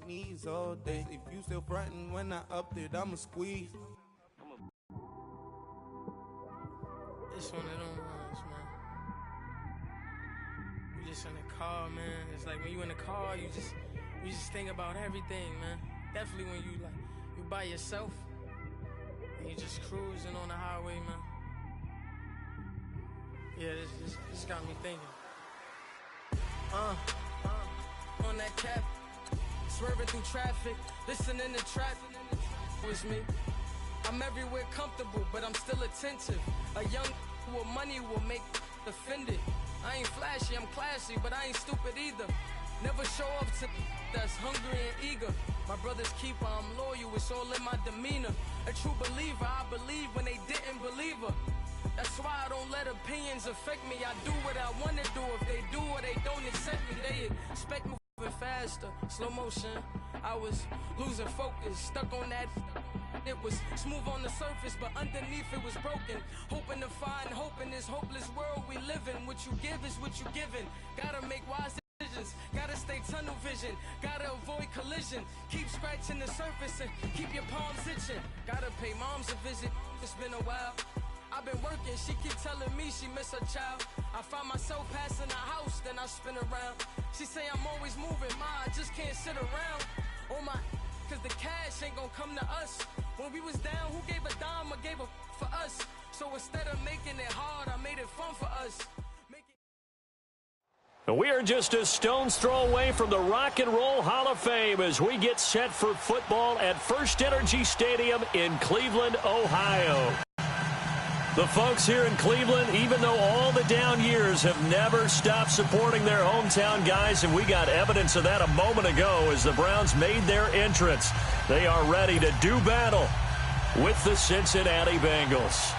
Knees all day. If you still frontin' when I upped it, I'ma squeeze. It's one of them ones, man. You just in the car, man. It's like when you in the car, you just think about everything, man. Definitely when you by yourself and you just cruising on the highway, man. Yeah, this got me thinking. On that cap, swerving through traffic, listening to traffic was me. I'm everywhere comfortable, but I'm still attentive. A young with money will make offended. I ain't flashy, I'm classy, but I ain't stupid either. Never show up to that's hungry and eager. My brother's keeper, I'm loyal, it's all in my demeanor. A true believer, I believe when they didn't believe her. That's why I don't let opinions affect me. I do what I want to do. If they do or they don't accept me, they expect me moving faster. Slow motion, I was losing focus, stuck on that. It was smooth on the surface, but underneath it was broken. Hoping to find hope in this hopeless world we live in. What you give is what you given. Gotta make wise decisions. Gotta stay tunnel vision. Gotta avoid collision. Keep scratching the surface and keep your palms itching. Gotta pay moms a visit. It's been a while. I've been working, she keep telling me she miss her child. I find myself passing the house, then I spin around. She say I'm always moving, ma, I just can't sit around. Oh my, cause the cash ain't gonna come to us. When we was down, who gave a dime or gave a for us? So instead of making it hard, I made it fun for us. We are just a stone's throw away from the Rock and Roll Hall of Fame as we get set for football at First Energy Stadium in Cleveland, Ohio. The folks here in Cleveland, even though all the down years, have never stopped supporting their hometown guys, and we got evidence of that a moment ago as the Browns made their entrance. They are ready to do battle with the Cincinnati Bengals.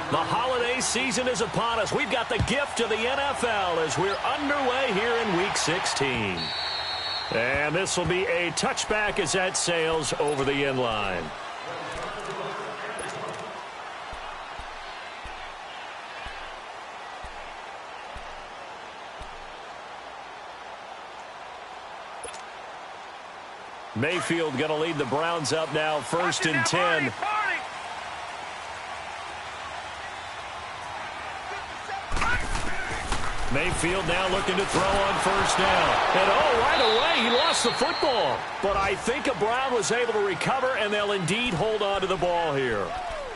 The holiday season is upon us. We've got the gift of the NFL as we're underway here in Week 16. And this will be a touchback as that sails over the end line. Mayfield going to lead the Browns up now, 1st and 10. Mayfield now looking to throw on 1st down. And right away he lost the football. But I think a Brown was able to recover, and they'll indeed hold on to the ball here.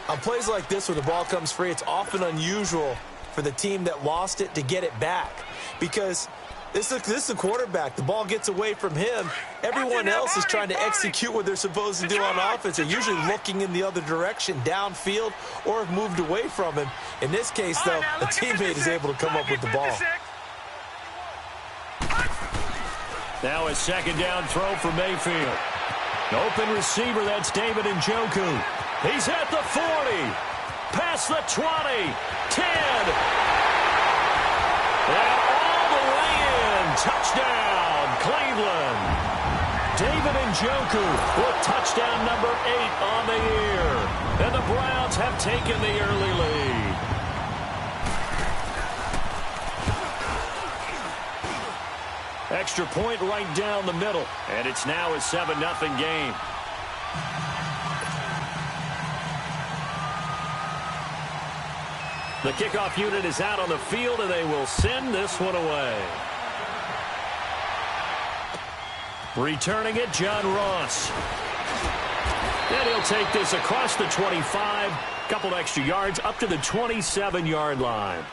On plays like this where the ball comes free, it's often unusual for the team that lost it to get it back. Because this is the quarterback. The ball gets away from him. Everyone else is trying to execute what they're supposed to do on offense. They're usually looking in the other direction, downfield, or have moved away from him. In this case, though, a teammate is able to come up with the ball. Now a 2nd down throw for Mayfield. Open receiver, that's David Njoku. He's at the 40. Past the 20. 10. And all the way in. Touchdown, Cleveland. David Njoku with touchdown number 8 on the year. And the Browns have taken the early lead. Extra point right down the middle. And it's now a 7-0 game. The kickoff unit is out on the field, and they will send this one away. Returning it, John Ross. And he'll take this across the 25. Couple extra yards up to the 27-yard line.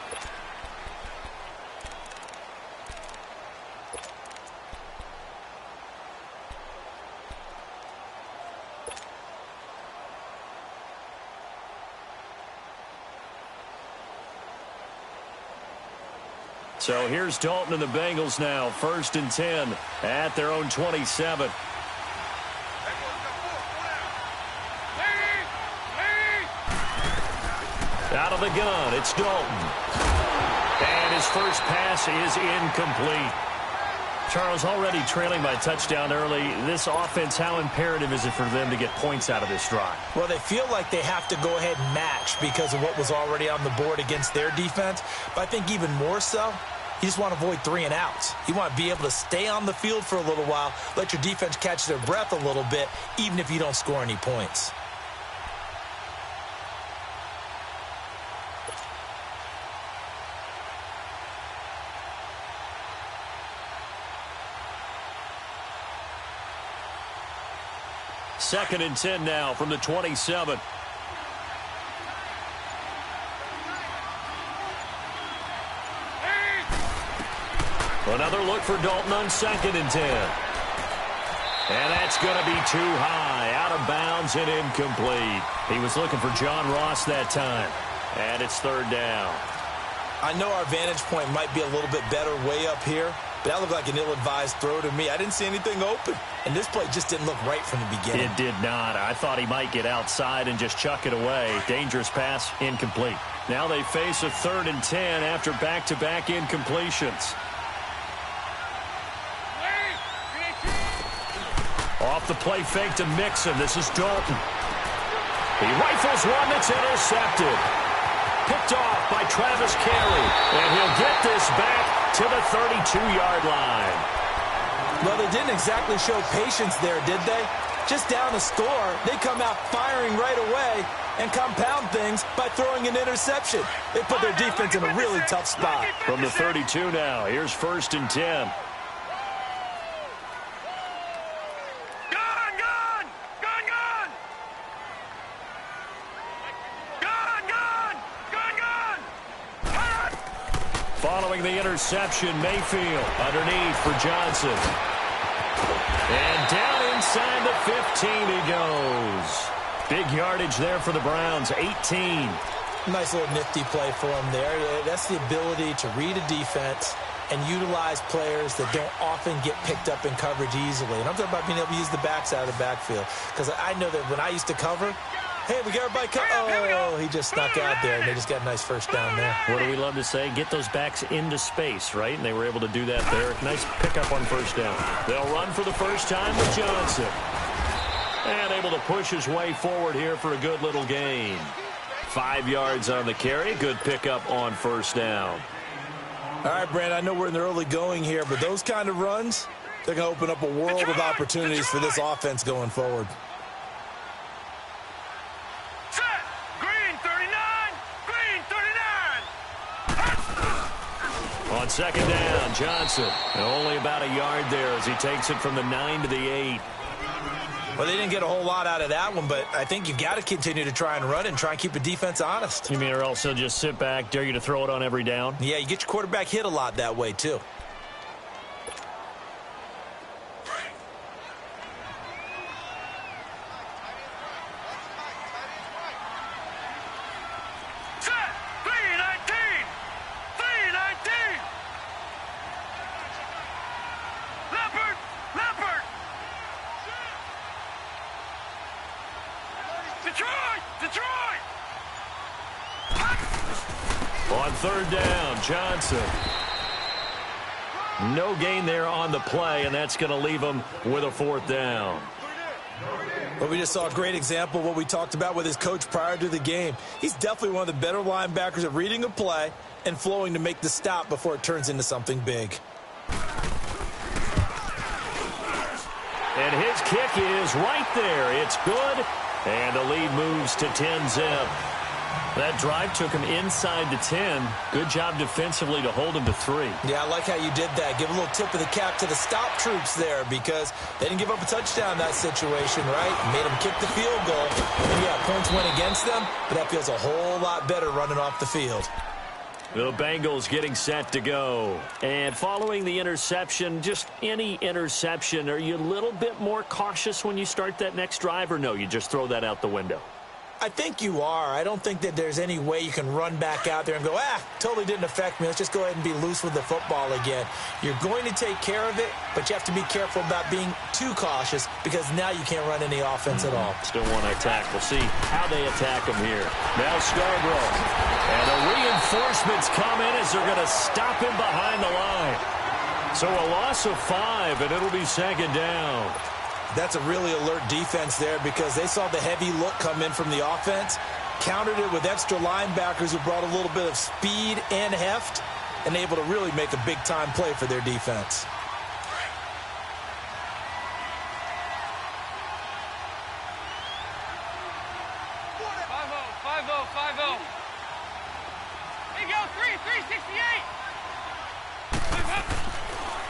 So here's Dalton and the Bengals now, 1st and 10 at their own 27. Out of the gun, it's Dalton. And his first pass is incomplete. Charles, already trailing by touchdown early. This offense, how imperative is it for them to get points out of this drive? Well, they feel like they have to go ahead and match because of what was already on the board against their defense. But I think even more so, You just want to avoid 3 and outs. You want to be able to stay on the field for a little while, let your defense catch their breath a little bit, even if you don't score any points. Second and 10 now from the 27. Another look for Dalton on second and 10. And that's going to be too high, out of bounds and incomplete. He was looking for John Ross that time. And it's third down. I know our vantage point might be a little bit better way up here, but that looked like an ill-advised throw to me. I didn't see anything open, and this play just didn't look right from the beginning. It did not. I thought he might get outside and just chuck it away. Dangerous pass, incomplete. Now they face a third and 10 after back-to-back incompletions. Off the play fake to Mixon. This is Dalton. He rifles one that's intercepted. Picked off by Travis Carey. And he'll get this back to the 32-yard line. Well, they didn't exactly show patience there, did they? Just down a score, they come out firing right away and compound things by throwing an interception. They put their defense in a really tough spot. From the 32 now, here's first and 10. Following the interception, Mayfield underneath for Johnson. And down inside the 15 he goes. Big yardage there for the Browns, 18. Nice little nifty play for him there. That's the ability to read a defense and utilize players that don't often get picked up in coverage easily. And I'm talking about being able to use the backs out of the backfield. Because I know that when I used to cover, hey, we got everybody covered. Oh, he just snuck out there, and they just got a nice first down there. What do we love to say? Get those backs into space, right? And they were able to do that there. Nice pickup on first down. They'll run for the first time with Johnson. And able to push his way forward here for a good little gain. 5 yards on the carry. Good pickup on first down. All right, Brandon, I know we're in the early going here, but those kind of runs, they're going to open up a world of opportunities for this offense going forward. On second down, Johnson. And only about a yard there as he takes it from the 9 to the 8. Well, they didn't get a whole lot out of that one, but I think you've got to continue to try and run and try and keep the defense honest. You mean or also just sit back, dare you to throw it on every down? Yeah, you get your quarterback hit a lot that way, too. On third down, Johnson. No gain there on the play, and that's going to leave him with a fourth down. Well, we just saw a great example of what we talked about with his coach prior to the game. He's definitely one of the better linebackers at reading a play and flowing to make the stop before it turns into something big. And his kick is right there. It's good, and the lead moves to 10-zip. That drive took him inside the 10. Good job defensively to hold him to 3. Yeah, I like how you did that. Give a little tip of the cap to the stop troops there because they didn't give up a touchdown in that situation, right? Made them kick the field goal. And yeah, points went against them, but that feels a whole lot better running off the field. The Bengals getting set to go. And following the interception, just any interception, are you a little bit more cautious when you start that next drive, or no, you just throw that out the window? I think you are. I don't think that there's any way you can run back out there and go, totally didn't affect me. Let's just go ahead and be loose with the football again. You're going to take care of it, but you have to be careful about being too cautious because now you can't run any offense at all. Still want to attack. We'll see how they attack him here. Now Scarborough. And the reinforcements come in as they're going to stop him behind the line. So a loss of 5, and it'll be second down. That's a really alert defense there because they saw the heavy look come in from the offense, countered it with extra linebackers who brought a little bit of speed and heft, and able to really make a big-time play for their defense.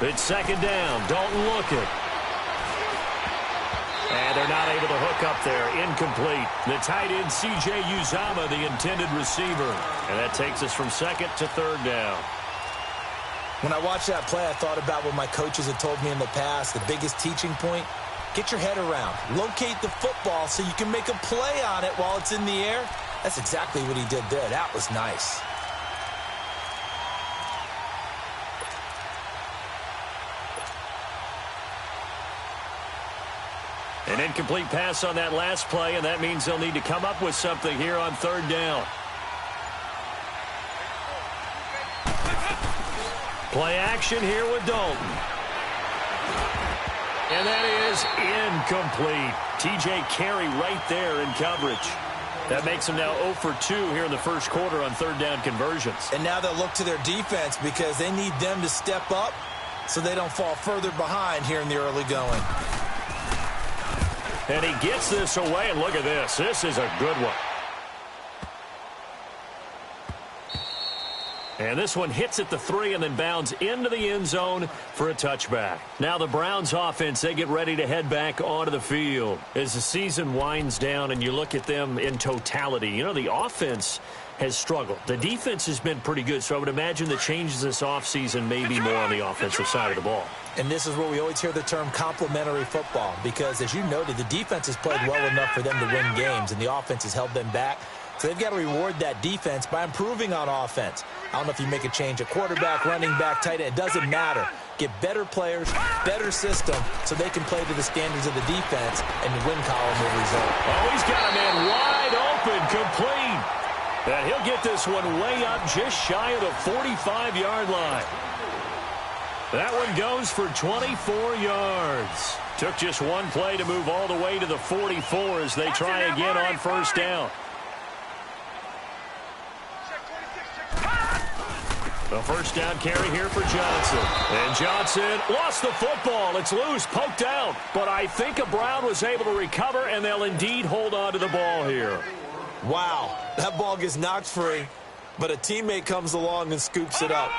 It's second down. Dalton looking. And they're not able to hook up there. Incomplete. The tight end, C.J. Uzomah, the intended receiver. And that takes us from second to third down. When I watched that play, I thought about what my coaches had told me in the past. The biggest teaching point, get your head around. Locate the football so you can make a play on it while it's in the air. That's exactly what he did there. That was nice. An incomplete pass on that last play, and that means they'll need to come up with something here on third down. Play action here with Dalton. And that is incomplete. T.J. Carey right there in coverage. That makes them now 0 for 2 here in the first quarter on third down conversions. And now they'll look to their defense because they need them to step up so they don't fall further behind here in the early going. And he gets this away, and look at this. This is a good one. And this one hits at the 3 and then bounds into the end zone for a touchback. Now the Browns offense, they get ready to head back onto the field. As the season winds down and you look at them in totality, you know, the offense has struggled. The defense has been pretty good, so I would imagine the changes this offseason may be more on the offensive side of the ball. And this is where we always hear the term complementary football because, as you noted, the defense has played well enough for them to win games, and the offense has held them back. So they've got to reward that defense by improving on offense. I don't know if you make a change at quarterback, running back, tight end. It doesn't matter. Get better players, better system, so they can play to the standards of the defense, and the win column will result. Oh, he's got a man wide open, complete. And he'll get this one way up just shy of the 45-yard line. That one goes for 24 yards. Took just one play to move all the way to the 44 as they try again on first down. The first down carry here for Johnson. And Johnson lost the football. It's loose, poked out. But I think a Brown was able to recover, and they'll indeed hold on to the ball here. Wow, that ball gets knocked free, but a teammate comes along and scoops it up.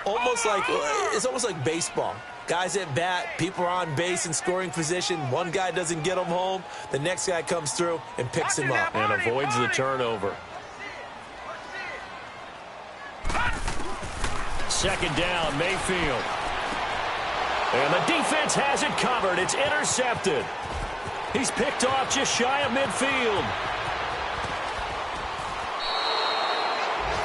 It's almost like baseball. Guys at bat, people are on base in scoring position. One guy doesn't get him home. The next guy comes through and picks him up. And avoids the turnover. Second down, Mayfield. And the defense has it covered. It's intercepted. He's picked off just shy of midfield.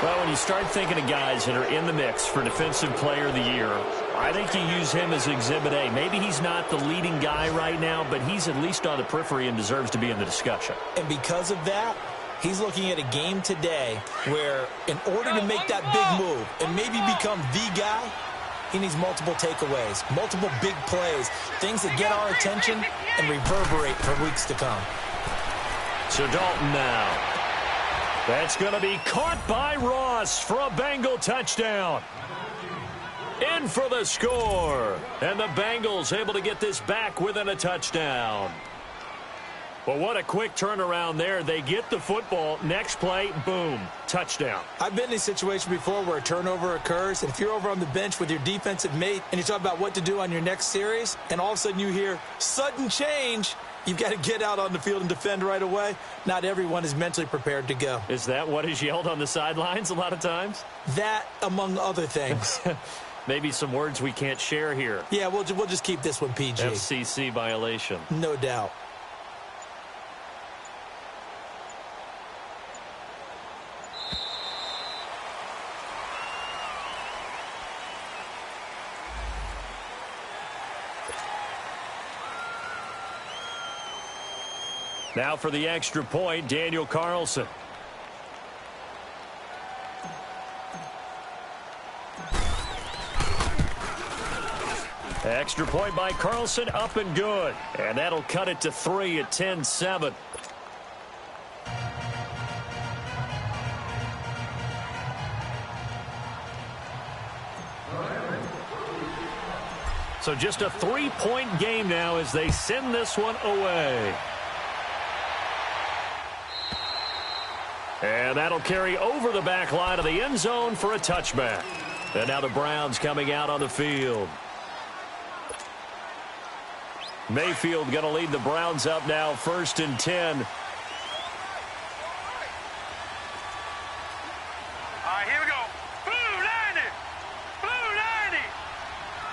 Well, when you start thinking of guys that are in the mix for Defensive Player of the Year, I think you use him as Exhibit A. Maybe he's not the leading guy right now, but he's at least on the periphery and deserves to be in the discussion. And because of that, he's looking at a game today where in order to make that big move and maybe become the guy, he needs multiple takeaways, multiple big plays, things that get our attention and reverberate for weeks to come. So Dalton now. That's going to be caught by Ross for a Bengal touchdown. In for the score. And the Bengals able to get this back within a touchdown. Well, what a quick turnaround there. They get the football. Next play, boom, touchdown. I've been in a situation before where a turnover occurs, and if you're over on the bench with your defensive mate and you talk about what to do on your next series, and all of a sudden you hear sudden change, you've got to get out on the field and defend right away. Not everyone is mentally prepared to go. Is that what is yelled on the sidelines a lot of times? That, among other things. Maybe some words we can't share here. Yeah, we'll just keep this one PG. FCC violation. No doubt. Now for the extra point, Daniel Carlson. Extra point by Carlson, up and good. And that'll cut it to 3 at 10-7. So just a 3-point game now as they send this one away. And that'll carry over the back line of the end zone for a touchback. And now the Browns coming out on the field. Mayfield going to lead the Browns up now, 1st and 10. All right, here we go. Blue 90. Blue 90.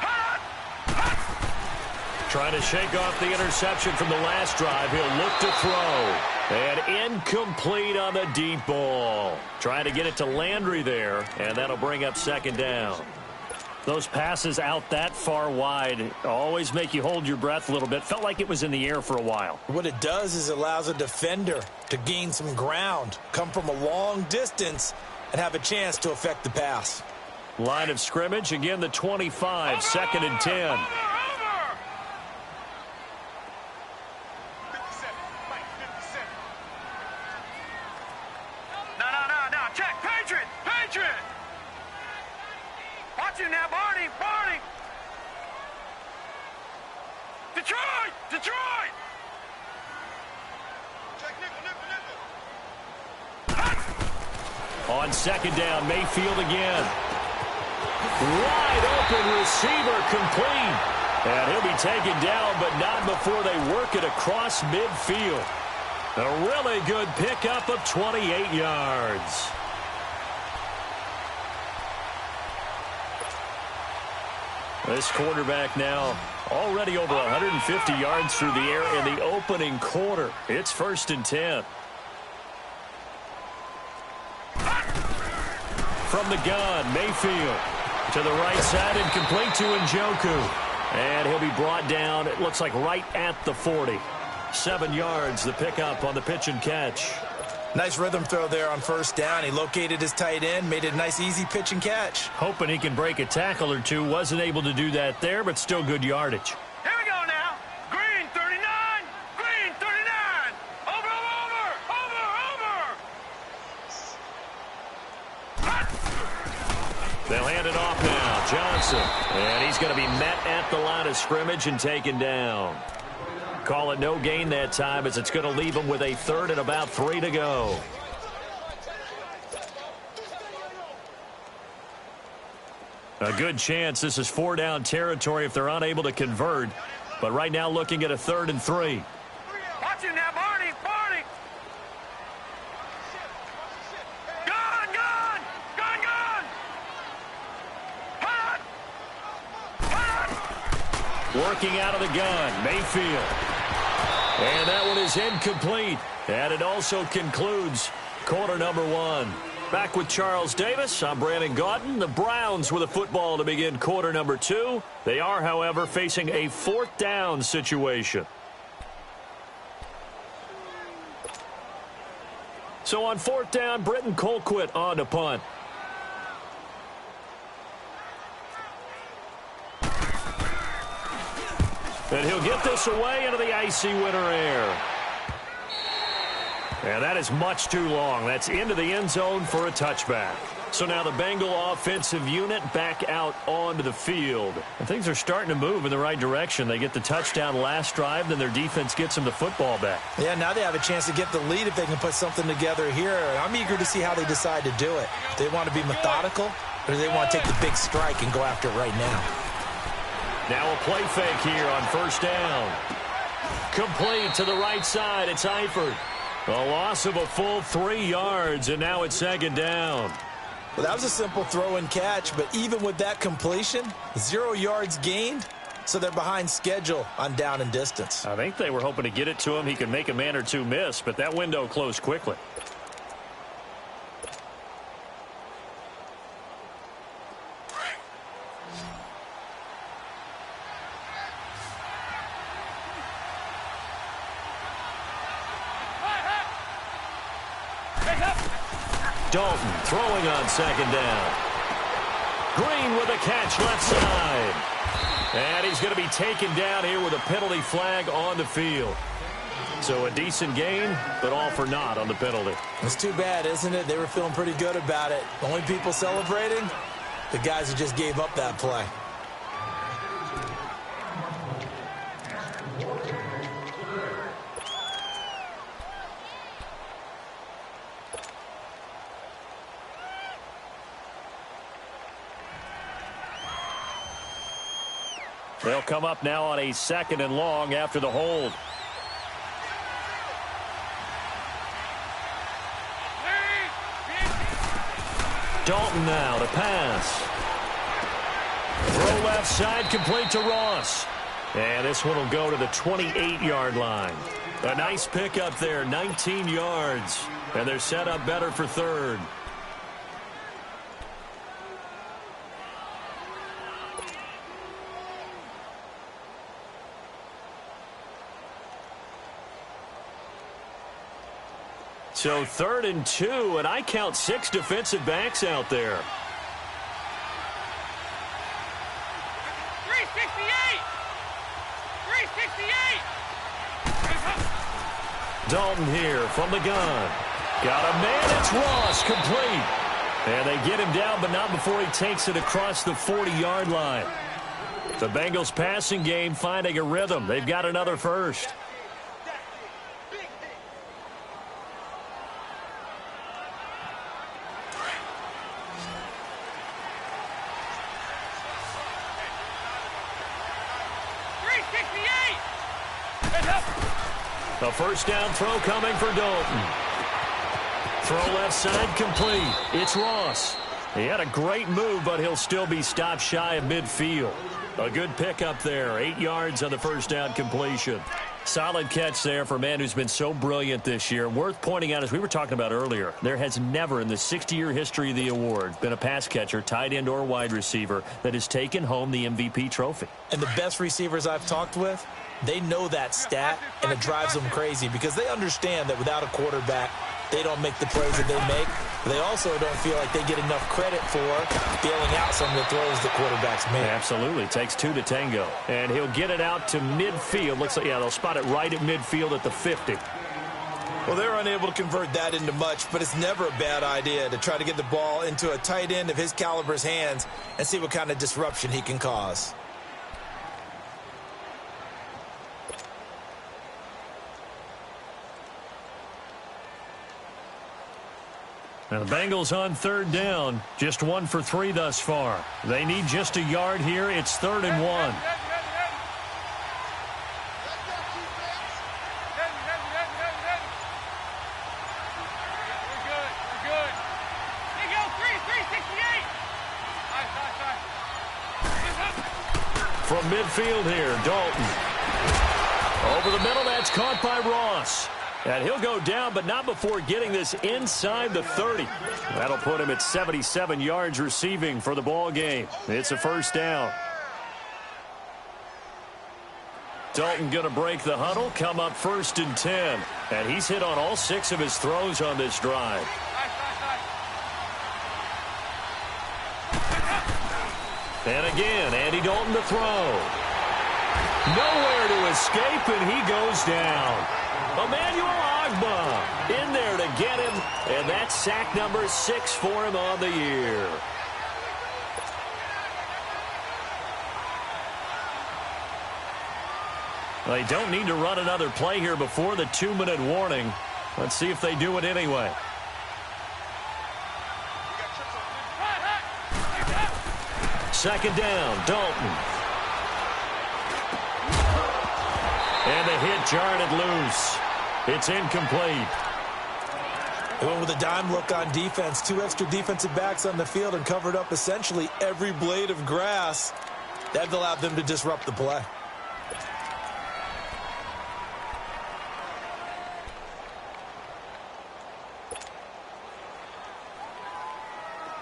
Hot. Hot. Trying to shake off the interception from the last drive. He'll look to throw. And incomplete on the deep ball. Trying to get it to Landry there, and that'll bring up 2nd down. Those passes out that far wide always make you hold your breath a little bit. Felt like it was in the air for a while. What it does is it allows a defender to gain some ground, come from a long distance, and have a chance to affect the pass. Line of scrimmage, again the 25, 2nd and 10. Detroit! On 2nd down, Mayfield again. Wide open receiver complete. And he'll be taken down, but not before they work it across midfield. A really good pickup of 28 yards. This quarterback now already over 150 yards through the air in the opening quarter. It's 1st and 10. From the gun, Mayfield to the right side and complete to Njoku. And he'll be brought down, it looks like right at the 40. 7 yards, the pickup on the pitch and catch. Nice rhythm throw there on 1st down. He located his tight end, made it a nice, easy pitch and catch. Hoping he can break a tackle or two. Wasn't able to do that there, but still good yardage. Here we go now. Green 39. Green 39. Over. They'll hand it off now. Johnson. And he's going to be met at the line of scrimmage and taken down. Call it no gain that time as it's going to leave him with a 3rd and about 3 to go. A good chance this is 4-down territory if they're unable to convert. But right now looking at a 3rd and 3. Watch it now, Barney. Gun. Hot. Working out of the gun, Mayfield. And that one is incomplete. And it also concludes quarter number 1. Back with Charles Davis, I'm Brandon Gaudin. The Browns with a football to begin quarter number 2. They are, however, facing a 4th down situation. So on 4th down, Britton Colquitt on to punt. And he'll get this away into the icy winter air. And that is much too long. That's into the end zone for a touchback. So now the Bengal offensive unit back out onto the field. And things are starting to move in the right direction. They get the touchdown last drive, then their defense gets them the football back. Yeah, now they have a chance to get the lead if they can put something together here. I'm eager to see how they decide to do it. Do they want to be methodical, or do they want to take the big strike and go after it right now? Now a play fake here on 1st down. Complete to the right side. It's Eifert. A loss of a full 3 yards, and now it's 2nd down. Well, that was a simple throw and catch, but even with that completion, 0 yards gained, so they're behind schedule on down and distance. I think they were hoping to get it to him. He could make a man or two miss, but that window closed quickly. Dalton throwing on 2nd down. Green with a catch left side. And he's going to be taken down here with a penalty flag on the field. So a decent gain, but all for naught on the penalty. It's too bad, isn't it? They were feeling pretty good about it. Only people celebrating, the guys who just gave up that play. They'll come up now on a 2nd and long after the hold. Dalton now to pass. Throw left side, complete to Ross. And this one will go to the 28-yard line. A nice pickup there, 19 yards. And they're set up better for 3rd. So 3rd and 2, and I count 6 defensive backs out there. 368! 368! Dalton here from the gun. Got a man, it's Ross, complete. And they get him down, but not before he takes it across the 40-yard line. The Bengals passing game finding a rhythm. They've got another first. A first down throw coming for Dalton. Throw left side complete. It's Ross. He had a great move, but he'll still be stopped shy of midfield. A good pickup there. 8 yards on the first down completion. Solid catch there for a man who's been so brilliant this year. Worth pointing out, as we were talking about earlier, there has never in the 60-year history of the award been a pass catcher, tight end or wide receiver that has taken home the MVP trophy. And the best receivers I've talked with, they know that stat, and it drives them crazy because they understand that without a quarterback, they don't make the plays that they make. They also don't feel like they get enough credit for bailing out some of the throws the quarterbacks make. Absolutely. Takes 2 to tango. And he'll get it out to midfield. Looks like, yeah, they'll spot it right at midfield at the 50. Well, they're unable to convert that into much, but it's never a bad idea to try to get the ball into a tight end of his caliber's hands and see what kind of disruption he can cause. Now the Bengals on 3rd down. Just 1 for 3 thus far. They need just a yard here. It's 3rd and 1. From midfield here, Dalton. Over the middle, that's caught by Ross. And he'll go down, but not before getting this inside the 30. That'll put him at 77 yards receiving for the ball game. It's a first down. Dalton going to break the huddle, come up 1st and 10. And he's hit on all 6 of his throws on this drive. And again, Andy Dalton to throw. Nowhere to escape, and he goes down. Emmanuel Ogbah in there to get him, and that's sack number 6 for him on the year. They don't need to run another play here before the 2-minute warning. Let's see if they do it anyway. Second down, Dalton. And the hit jarred it loose. It's incomplete. They went with a dime look on defense. 2 extra defensive backs on the field and covered up essentially every blade of grass. That allowed them to disrupt the play.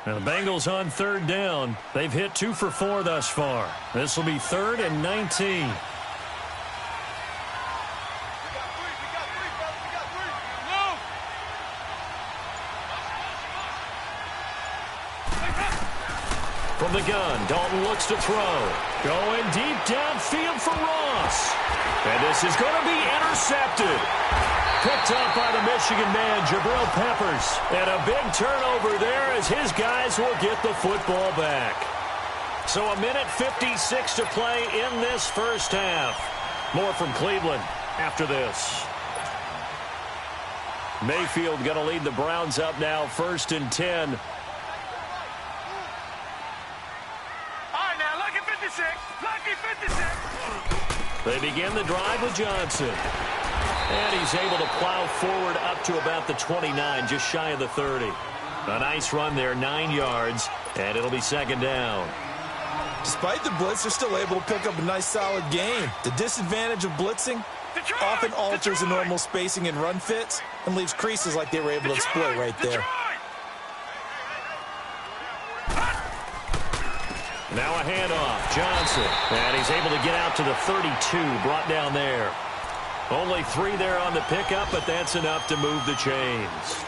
Now the Bengals on 3rd down. They've hit 2 for 4 thus far. This will be 3rd and 19. From the gun, Dalton looks to throw. Going deep downfield for Ross. And this is going to be intercepted. Picked up by the Michigan man, Jabril Peppers. And a big turnover there as his guys will get the football back. So 1:56 to play in this first half. More from Cleveland after this. Mayfield going to lead the Browns up now, 1st and 10. All right, now look at 56. Look They begin the drive with Johnson. And he's able to plow forward up to about the 29, just shy of the 30. A nice run there, 9 yards, and it'll be second down. Despite the blitz, they're still able to pick up a nice, solid gain. The disadvantage of blitzing often alters the normal spacing and run fits and leaves creases like they were able to exploit right there. Now a handoff, Johnson, and he's able to get out to the 32, brought down there. Only 3 there on the pickup, but that's enough to move the chains.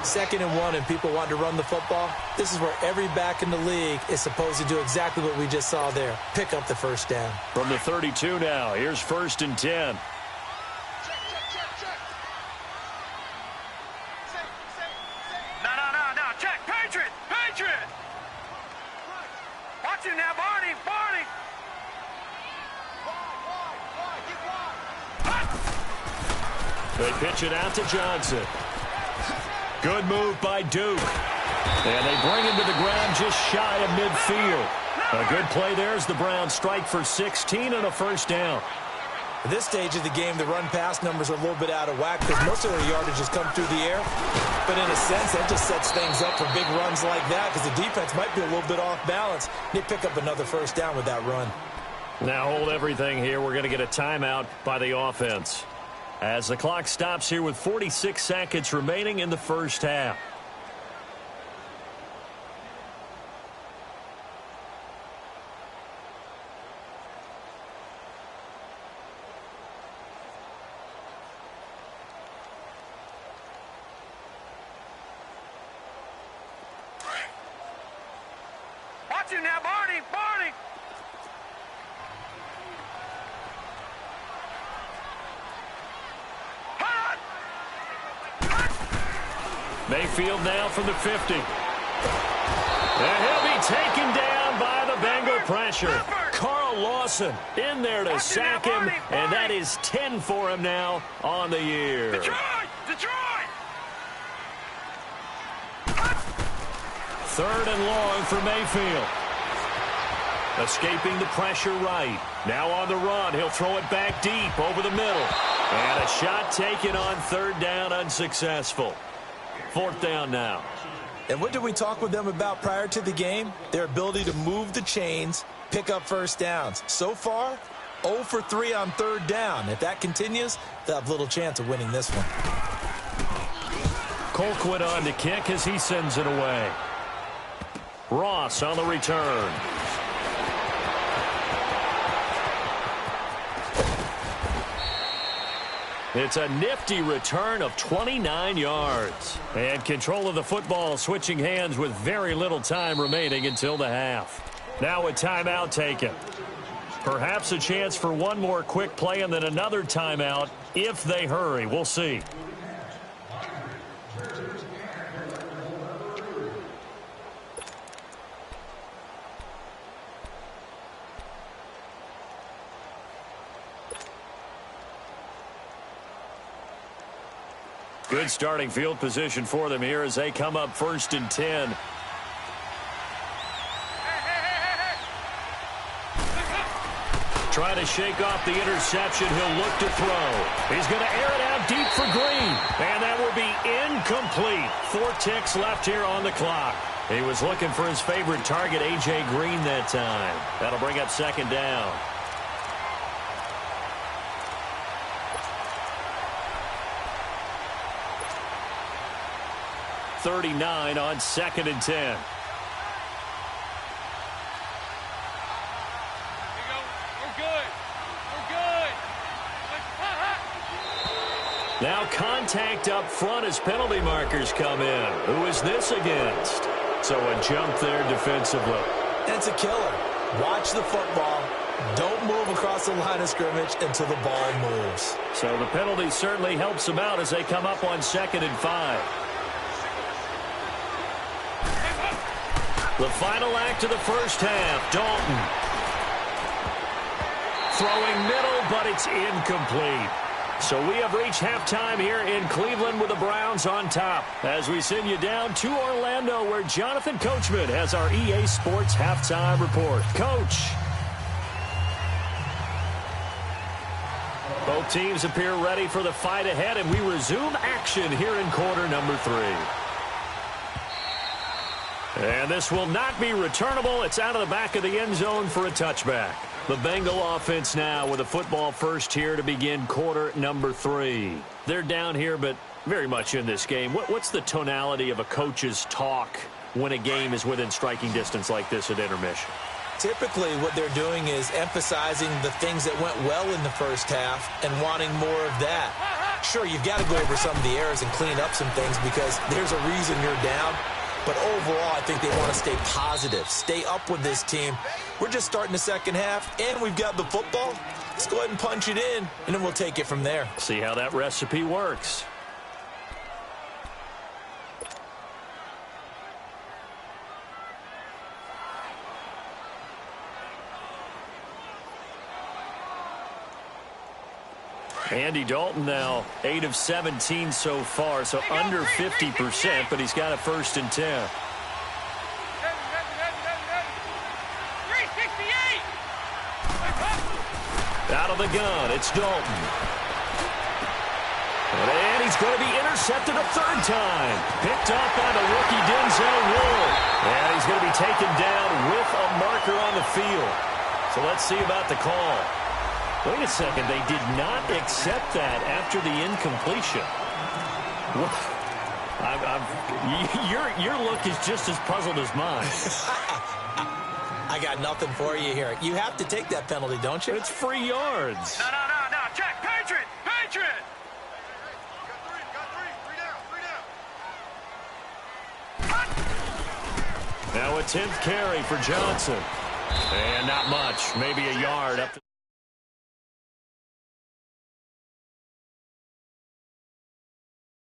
2nd and 1, and people want to run the football. This is where every back in the league is supposed to do exactly what we just saw there. Pick up the first down. From the 32 now, here's 1st and 10. No. Check. Patriot. Watch him now, Barney. They pitch it out to Johnson. Good move by Duke. And they bring him to the ground just shy of midfield. A good play there as the Browns strike for 16 and a first down. At this stage of the game, the run-pass numbers are a little bit out of whack because most of their yardage has come through the air. But in a sense, that just sets things up for big runs like that because the defense might be a little bit off balance. They pick up another first down with that run. Now hold everything here. We're going to get a timeout by the offense, as the clock stops here with 46 seconds remaining in the first half. Watch him now, Barney. Mayfield now from the 50. And he'll be taken down by the Bengal pressure. Carl Lawson in there to sack him, and that is 10 for him now on the year. Detroit! 3rd and long for Mayfield. Escaping the pressure right. Now on the run. He'll throw it back deep over the middle. And a shot taken on 3rd down, unsuccessful. 4th down now. And what did we talk with them about prior to the game? Their ability to move the chains, pick up first downs. So far, 0 for 3 on 3rd down. If that continues, they'll have little chance of winning this one. Colquitt on to kick as he sends it away. Ross on the return. It's a nifty return of 29 yards. And control of the football switching hands with very little time remaining until the half. Now a timeout taken. Perhaps a chance for one more quick play and then another timeout if they hurry. We'll see. Good starting field position for them here as they come up 1st and 10. Trying to shake off the interception. He'll look to throw. He's going to air it out deep for Green. And that will be incomplete. 4 ticks left here on the clock. He was looking for his favorite target, A.J. Green, that time. That'll bring up 2nd down. .39 on 2nd and 10. Now contact up front as penalty markers come in. Who is this against? So a jump there defensively. That's a killer. Watch the football. Don't move across the line of scrimmage until the ball moves. So the penalty certainly helps them out as they come up on 2nd and 5. The final act of the first half, Dalton. Throwing middle, but it's incomplete. So we have reached halftime here in Cleveland with the Browns on top. As we send you down to Orlando, where Jonathan Coachman has our EA Sports halftime report. Coach. Both teams appear ready for the fight ahead, and we resume action here in quarter number 3. And this will not be returnable. It's out of the back of the end zone for a touchback. The Bengal offense now with a football first here to begin quarter number 3. They're down here, but very much in this game. What's the tonality of a coach's talk when a game is within striking distance like this at intermission? Typically, what they're doing is emphasizing the things that went well in the first half and wanting more of that. Sure, you've got to go over some of the errors and clean up some things because there's a reason you're down. But overall, I think they want to stay positive, stay up with this team. We're just starting the second half, and we've got the football. Let's go ahead and punch it in, and then we'll take it from there. See how that recipe works. Andy Dalton now 8 of 17 so far, so under 50%, but he's got a 1st and 10. Out of the gun, it's Dalton. And he's going to be intercepted a 3rd time. Picked up by the rookie Denzel Ward. And he's going to be taken down with a marker on the field. So let's see about the call. Wait a second, they did not accept that after the incompletion. Your look is just as puzzled as mine. I got nothing for you here. You have to take that penalty, don't you? It's free yards. No. Check. Patriot. Now a 10th carry for Johnson. And not much, maybe a yard up to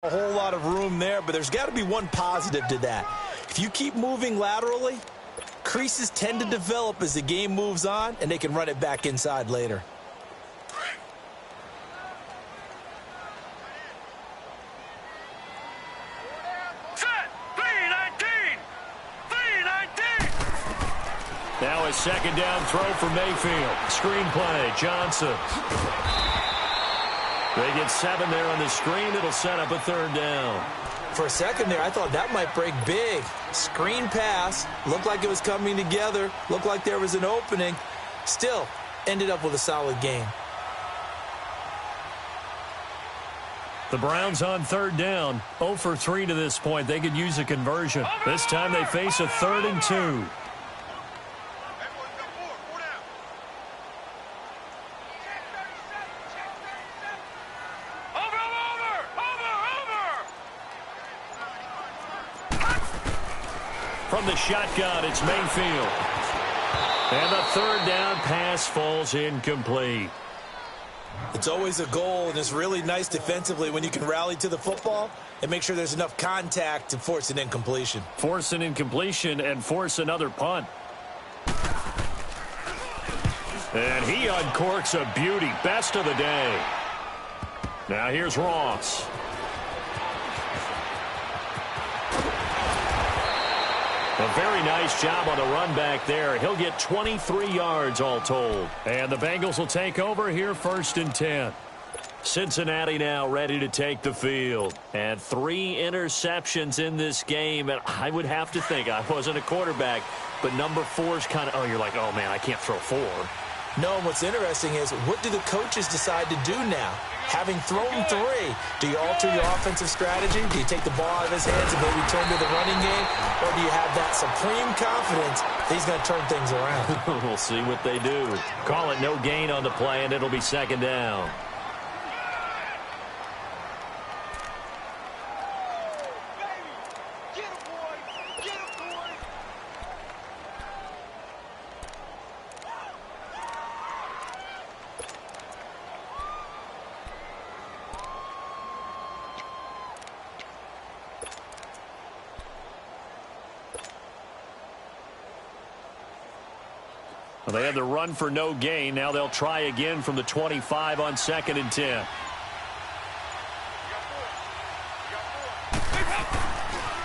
a whole lot of room there, but there's got to be one positive to that. If you keep moving laterally, creases tend to develop as the game moves on, and they can run it back inside later. Set. 3-19. Now a 2nd down throw for Mayfield. Screenplay, Johnson. They get 7 there on the screen. It'll set up a 3rd down. For a second there, I thought that might break big. Screen pass. Looked like it was coming together. Looked like there was an opening. Still, ended up with a solid game. The Browns on 3rd down. 0 for 3 to this point. They could use a conversion. This time they face a 3rd and 2. From the shotgun, it's Mayfield. And the 3rd down pass falls incomplete. It's always a goal, and it's really nice defensively when you can rally to the football and make sure there's enough contact to force an incompletion. Force an incompletion and force another punt. And he uncorks a beauty. Best of the day. Now here's Ross. A very nice job on the run back there. He'll get 23 yards all told. And the Bengals will take over here 1st and 10. Cincinnati now ready to take the field. And 3 interceptions in this game. And I would have to think, I wasn't a quarterback, but number 4 is kind of, you're like, oh, man, I can't throw 4. No, and what's interesting is, what do the coaches decide to do now? Having thrown 3, do you alter your offensive strategy? Do you take the ball out of his hands and maybe turn to the running game? Or do you have that supreme confidence that he's going to turn things around? We'll see what they do. Call it no gain on the play, and it'll be 2nd down. Well, they had the run for no gain. Now they'll try again from the 25 on 2nd and 10.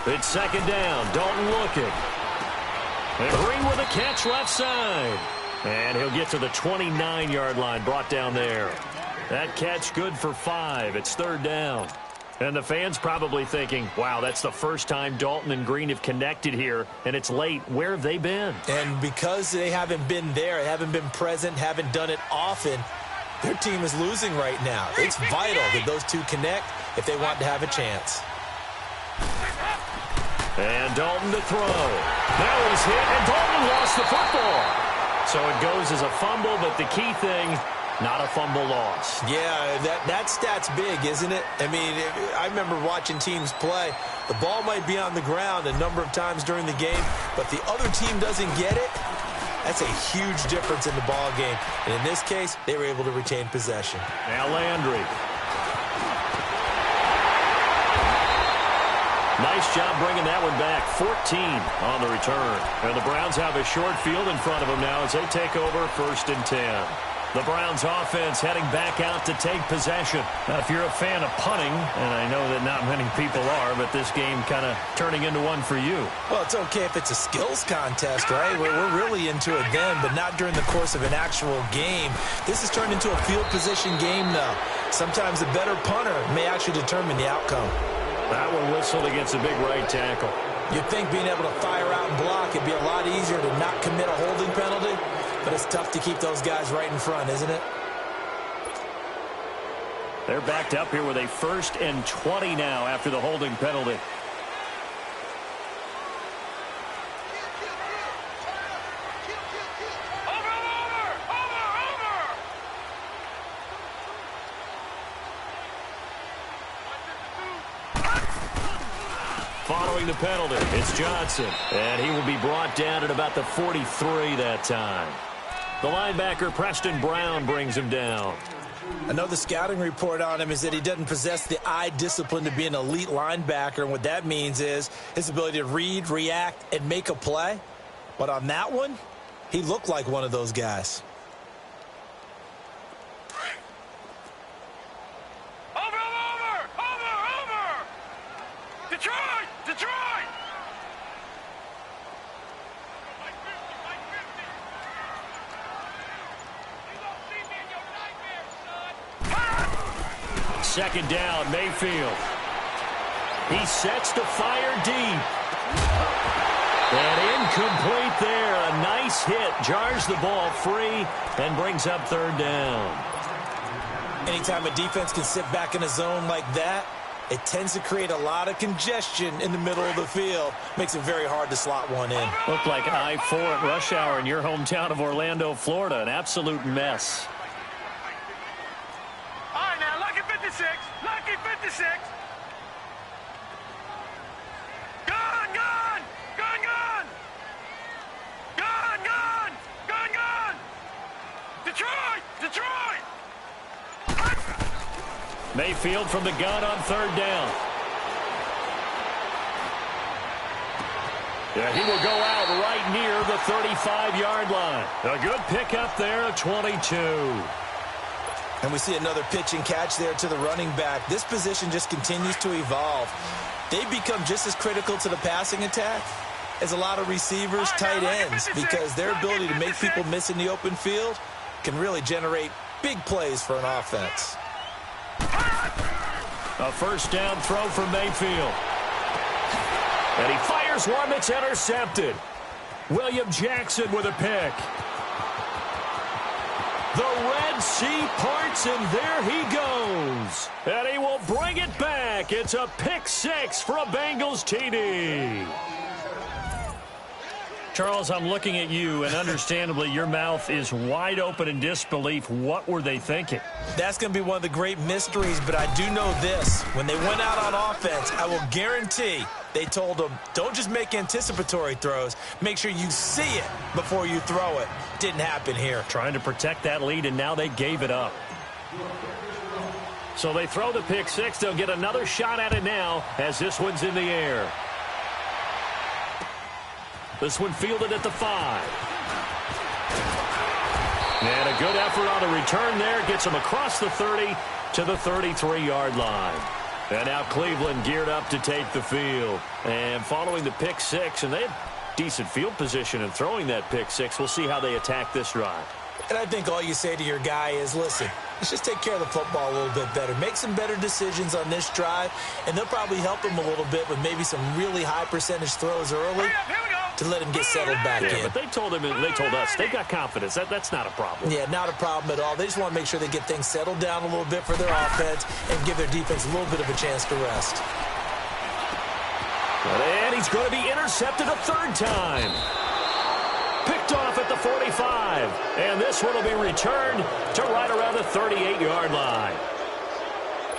It's 2nd down. Dalton looking. And Green with a catch left side. And he'll get to the 29-yard line, brought down there. That catch good for 5. It's third down. And the fans probably thinking, wow, that's the first time Dalton and Green have connected here, and it's late. Where have they been? And because they haven't been there, haven't been present, haven't done it often, their team is losing right now. It's vital that those two connect if they want to have a chance. And Dalton to throw. Now he's hit, and Dalton lost the football. So it goes as a fumble, but the key thing, not a fumble loss. Yeah, that stat's big, isn't it? I mean, I remember watching teams play. The ball might be on the ground a number of times during the game, but the other team doesn't get it. That's a huge difference in the ball game. And in this case, they were able to retain possession. Now Landry. Nice job bringing that one back. 14 on the return. And the Browns have a short field in front of them now as they take over 1st and 10. The Browns offense heading back out to take possession. Now, if you're a fan of punting, and I know that not many people are, but this game kind of turning into one for you. Well, it's okay if it's a skills contest, right? We're really into it then, but not during the course of an actual game. This has turned into a field position game now. Sometimes the better punter may actually determine the outcome. That one whistled against a big right tackle. You'd think being able to fire out and block, it'd be a lot easier to not commit a holding penalty. But it's tough to keep those guys right in front, isn't it? They're backed up here with a 1st and 20 now after the holding penalty. Following the penalty, it's Johnson. And he will be brought down at about the 43 that time. The linebacker, Preston Brown, brings him down. I know the scouting report on him is that he doesn't possess the eye discipline to be an elite linebacker. And what that means is his ability to read, react, and make a play. But on that one, he looked like one of those guys. Second down, Mayfield. He sets to fire deep. And incomplete there. A nice hit. Jars the ball free and brings up third down. Anytime a defense can sit back in a zone like that, it tends to create a lot of congestion in the middle of the field. Makes it very hard to slot one in. Looked like I-4 at rush hour in your hometown of Orlando, Florida. An absolute mess. Lucky 56. Gun, gun, gun, gun. Gun, gun, gun, gun. Detroit, Detroit. Mayfield from the gun on third down. Yeah, he will go out right near the 35-yard line. A good pickup there at 22. And we see another pitch and catch there to the running back. This position just continues to evolve. They become just as critical to the passing attack as a lot of receivers, tight ends, because their ability to make people miss in the open field can really generate big plays for an offense. A first down throw for Mayfield. And he fires one that's intercepted. William Jackson with a pick. The Red Sea parts, and there he goes. And he will bring it back. It's a pick six for a Bengals TD. Charles, I'm looking at you, and understandably, your mouth is wide open in disbelief. What were they thinking? That's going to be one of the great mysteries, but I do know this. When they went out on offense, I will guarantee they told them, don't just make anticipatory throws. Make sure you see it before you throw it. Didn't happen here. Trying to protect that lead, and now they gave it up. So they throw the pick six. They'll get another shot at it now as this one's in the air. This one fielded at the 5. And a good effort on the return there. Gets him across the 30 to the 33-yard line. And now Cleveland geared up to take the field. And following the pick six, and they had decent field position in throwing that pick six. We'll see how they attack this drive. And I think all you say to your guy is, listen, let's just take care of the football a little bit better. Make some better decisions on this drive, and they'll probably help him a little bit with maybe some really high percentage throws early to let him get settled back in. But they told us they got confidence. That's not a problem. Yeah, not a problem at all. They just want to make sure they get things settled down a little bit for their offense and give their defense a little bit of a chance to rest. And he's going to be intercepted a third time. Picked off at the 45. And this one will be returned to right around the 38-yard line.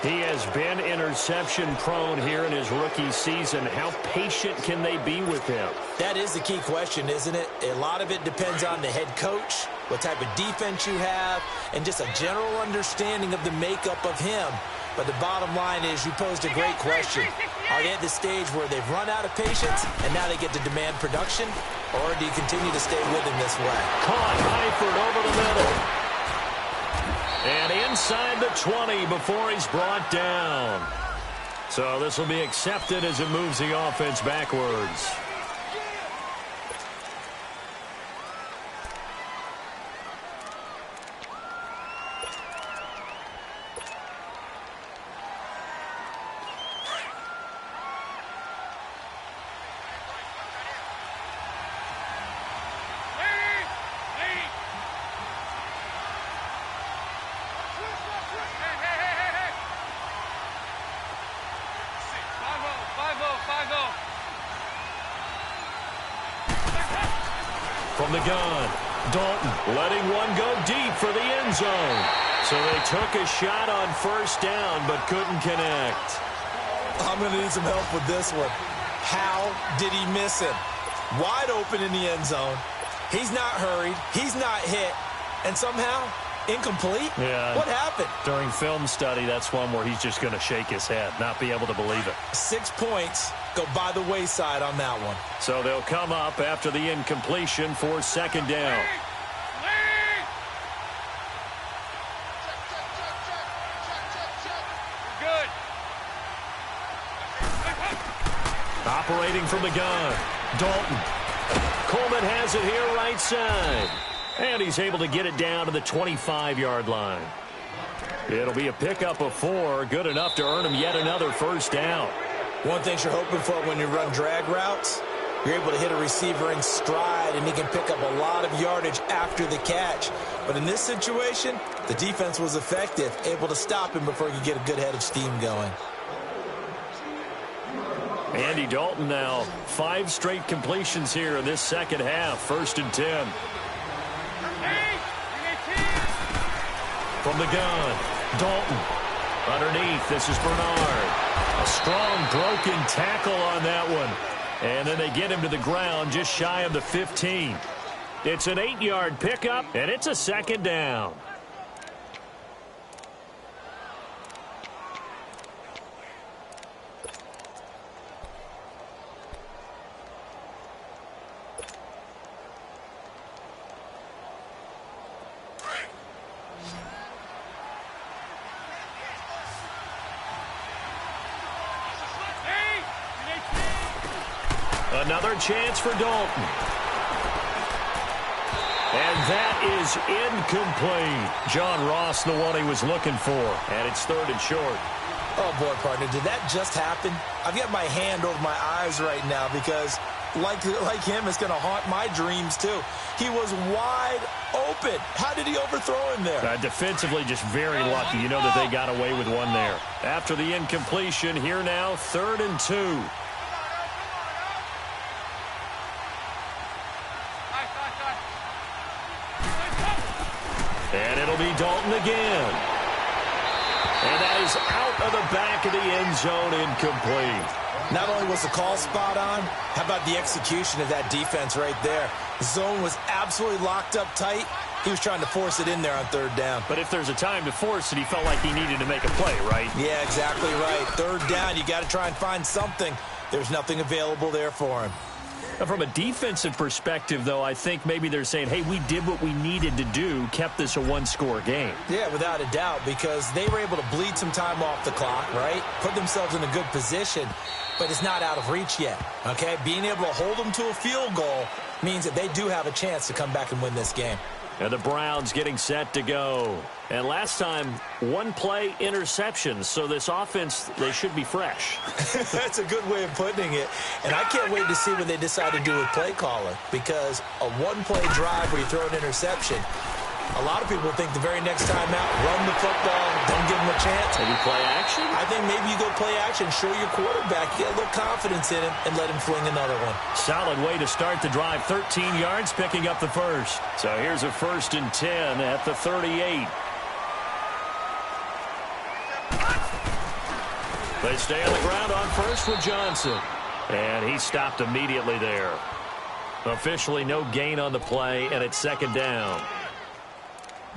He has been interception-prone here in his rookie season. How patient can they be with him? That is the key question, isn't it? A lot of it depends on the head coach, what type of defense you have, and just a general understanding of the makeup of him. But the bottom line is you posed a great question. Are they at the stage where they've run out of patience and now they get to demand production? Or do you continue to stay with him this way? Caught Eifert over the middle. And inside the 20 before he's brought down. So this will be accepted as it moves the offense backwards. From the gun, Dalton letting one go deep for the end zone. So they took a shot on first down but couldn't connect. I'm going to need some help with this one. How did he miss him? Wide open in the end zone. He's not hurried. He's not hit. And somehow, incomplete? Yeah. What happened? During film study, that's one where he's just going to shake his head, not be able to believe it. 6 points go by the wayside on that one. So they'll come up after the incompletion for second down. Good. Operating from the gun, Dalton. Coleman has it here right side. And he's able to get it down to the 25-yard line. It'll be a pickup of 4, good enough to earn him yet another first down. One thing you're hoping for when you run drag routes, you're able to hit a receiver in stride, and he can pick up a lot of yardage after the catch. But in this situation, the defense was effective, able to stop him before he could get a good head of steam going. Andy Dalton now, 5 straight completions here in this second half, 1st and 10. From the gun, Dalton. Underneath, this is Bernard. A strong broken tackle on that one. And then they get him to the ground just shy of the 15. It's an 8-yard pickup, and it's a second down. Another chance for Dalton. And that is incomplete. John Ross, the one he was looking for. And it's 3rd and short. Oh, boy, partner, did that just happen? I've got my hand over my eyes right now because, like him, it's going to haunt my dreams, too. He was wide open. How did he overthrow him there? Defensively, just very lucky. You know that they got away with one there. After the incompletion, here now, 3rd and 2. And it'll be Dalton again. And that is out of the back of the end zone, incomplete. Not only was the call spot on, how about the execution of that defense right there? The zone was absolutely locked up tight. He was trying to force it in there on 3rd down. But if there's a time to force it, he felt like he needed to make a play, right? Yeah, exactly right. 3rd down, you got to try and find something. There's nothing available there for him. From a defensive perspective, though, I think maybe they're saying, hey, we did what we needed to do, kept this a 1-score game. Yeah, without a doubt, because they were able to bleed some time off the clock, right? Put themselves in a good position, but it's not out of reach yet, okay? Being able to hold them to a field goal means that they do have a chance to come back and win this game. And the Browns getting set to go. And last time, one-play interception. So this offense, they should be fresh. That's a good way of putting it. And I can't wait to see what they decide to do with play calling. Because a one-play drive where you throw an interception, a lot of people think the very next time out, run the football, don't give them a chance. Maybe play action? I think maybe you go play action, show your quarterback, get a little confidence in him, and let him fling another one. Solid way to start the drive. 13 yards, picking up the first. So here's a 1st and 10 at the 38. They stay on the ground on first with Johnson. And he stopped immediately there. Officially no gain on the play, and it's 2nd down.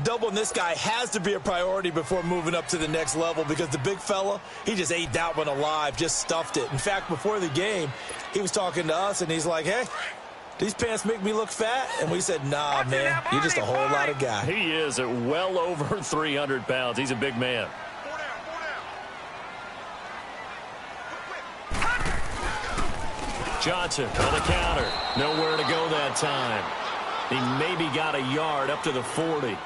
Doubling this guy has to be a priority before moving up to the next level because the big fella, he just ate that one alive, just stuffed it. In fact, before the game, he was talking to us, and he's like, hey, these pants make me look fat? And we said, nah, man, you're just a whole lot of guy. He is at well over 300 pounds. He's a big man. Johnson on the counter. Nowhere to go that time. He maybe got a yard up to the 40.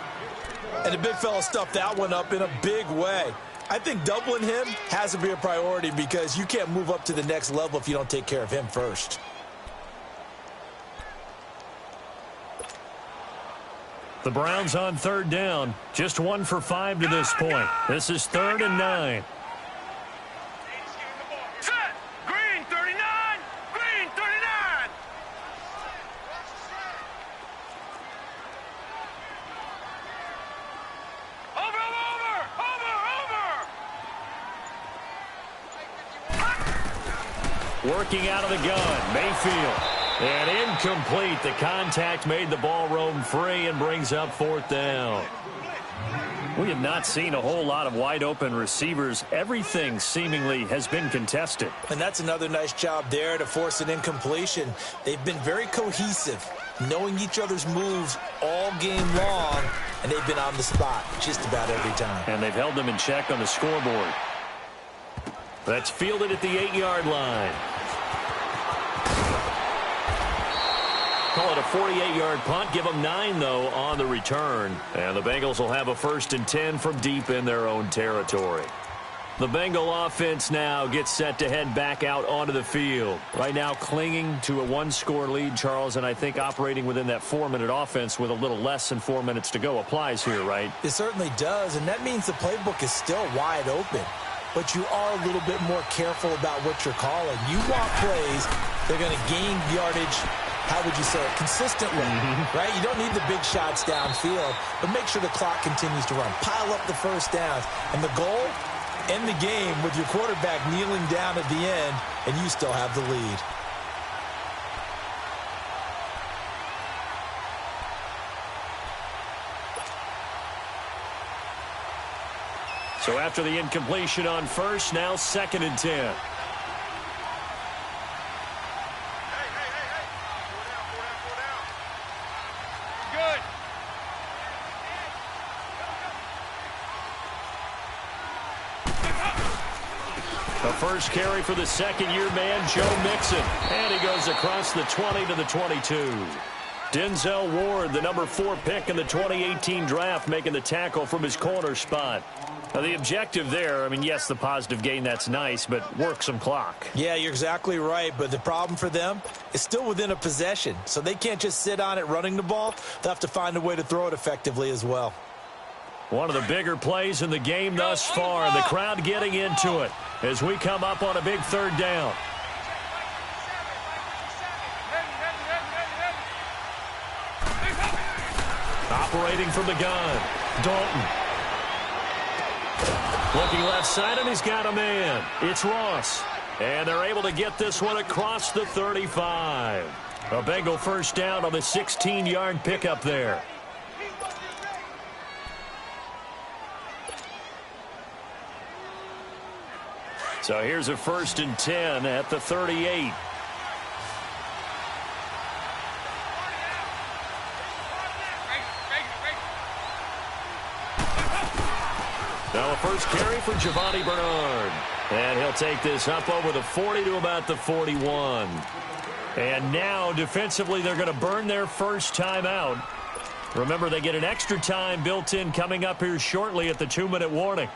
And the big fella stuffed that one up in a big way. I think doubling him has to be a priority because you can't move up to the next level if you don't take care of him first. The Browns on 3rd down. Just 1 for 5 to this point. This is 3rd and 9. Set. Green 39. Green 39. Working out of the gun, Mayfield. And incomplete. The contact made the ball roam free and brings up 4th down. We have not seen a whole lot of wide-open receivers. Everything seemingly has been contested. And that's another nice job there to force an incompletion. They've been very cohesive, knowing each other's moves all game long, and they've been on the spot just about every time. And they've held them in check on the scoreboard. That's fielded at the 8-yard line. Call it a 48-yard punt. Give them 9, though, on the return. And the Bengals will have a 1st and 10 from deep in their own territory. The Bengal offense now gets set to head back out onto the field. Right now clinging to a 1-score lead, Charles, and I think operating within that 4-minute offense with a little less than 4 minutes to go applies here, right? It certainly does, and that means the playbook is still wide open. But you are a little bit more careful about what you're calling. You want plays that are going to gain yardage, how would you say it, consistently, right? You don't need the big shots downfield, but make sure the clock continues to run. Pile up the first downs. And the goal, end the game with your quarterback kneeling down at the end, and you still have the lead. So after the incompletion on first, now 2nd and 10. Good. The first carry for the 2nd-year man, Joe Mixon. And he goes across the 20 to the 22. Denzel Ward, the number 4 pick in the 2018 draft, making the tackle from his corner spot. Now, the objective there, I mean, yes, the positive gain, that's nice, but work some clock. Yeah, you're exactly right, but the problem for them is still within a possession, so they can't just sit on it running the ball. They'll have to find a way to throw it effectively as well. One of the bigger plays in the game thus far, and the crowd getting into it as we come up on a big 3rd down. Operating from the gun, Dalton. Looking left side, and he's got a man. It's Ross. And they're able to get this one across the 35. A Bengal first down on the 16-yard pickup there. So here's a 1st and 10 at the 38. Now a first carry for Giovanni Bernard. And he'll take this up over the 40 to about the 41. And now defensively they're going to burn their first timeout. Remember, they get an extra time built in coming up here shortly at the 2-minute warning.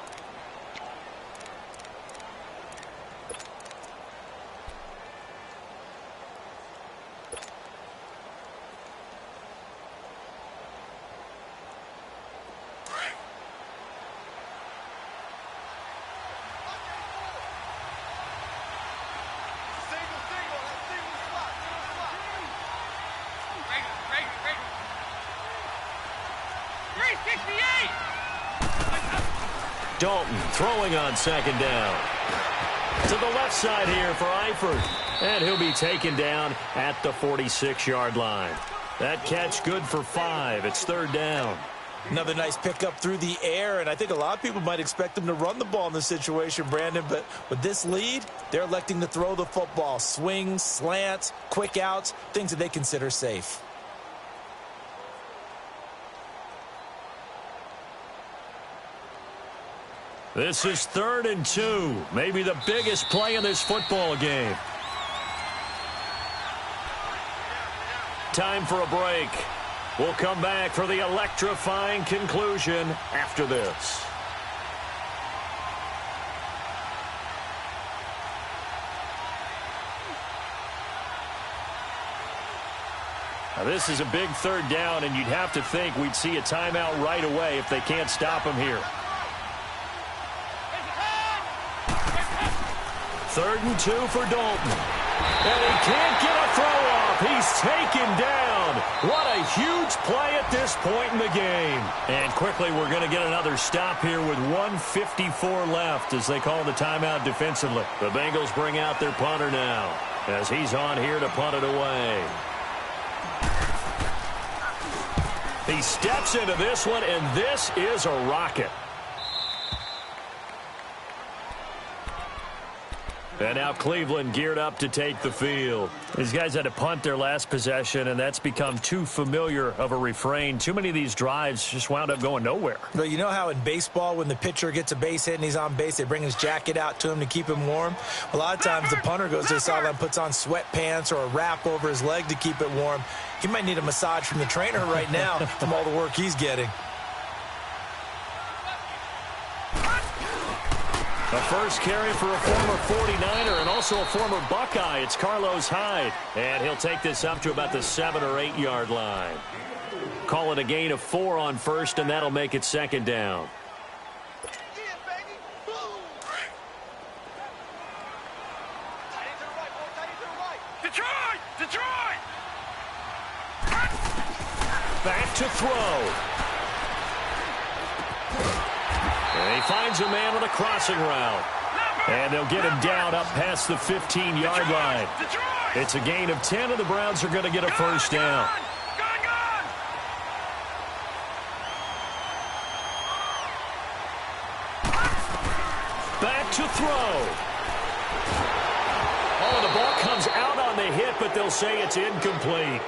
Dalton throwing on second down. To the left side here for Eifert. And he'll be taken down at the 46-yard line. That catch good for 5. It's third down. Another nice pickup through the air, and I think a lot of people might expect them to run the ball in this situation, Brandon, but with this lead, they're electing to throw the football. Swings, slants, quick outs, things that they consider safe. This is 3rd and 2, maybe the biggest play in this football game. Time for a break. We'll come back for the electrifying conclusion after this. Now this is a big third down, and you'd have to think we'd see a timeout right away if they can't stop him here. 3rd and 2 for Dalton. And he can't get a throw off. He's taken down. What a huge play at this point in the game. And quickly we're going to get another stop here with 1:54 left as they call the timeout defensively. The Bengals bring out their punter now as he's on here to punt it away. He steps into this one, and this is a rocket. And now Cleveland geared up to take the field. These guys had to punt their last possession, and that's become too familiar of a refrain. Too many of these drives just wound up going nowhere. But you know how in baseball when the pitcher gets a base hit and he's on base, they bring his jacket out to him to keep him warm? A lot of times the punter goes to the sideline, puts on sweatpants or a wrap over his leg to keep it warm. He might need a massage from the trainer right now from all the work he's getting. A first carry for a former 49er and also a former Buckeye. It's Carlos Hyde. And he'll take this up to about the 7 or 8 yard line. Call it a gain of 4 on first, and that'll make it second down. Detroit! Detroit! Back to throw. And he finds a man with a crossing route. And they'll get him down up past the 15-yard line. It's a gain of 10, and the Browns are going to get a first down. Back to throw. Oh, the ball comes out on the hit, but they'll say it's incomplete.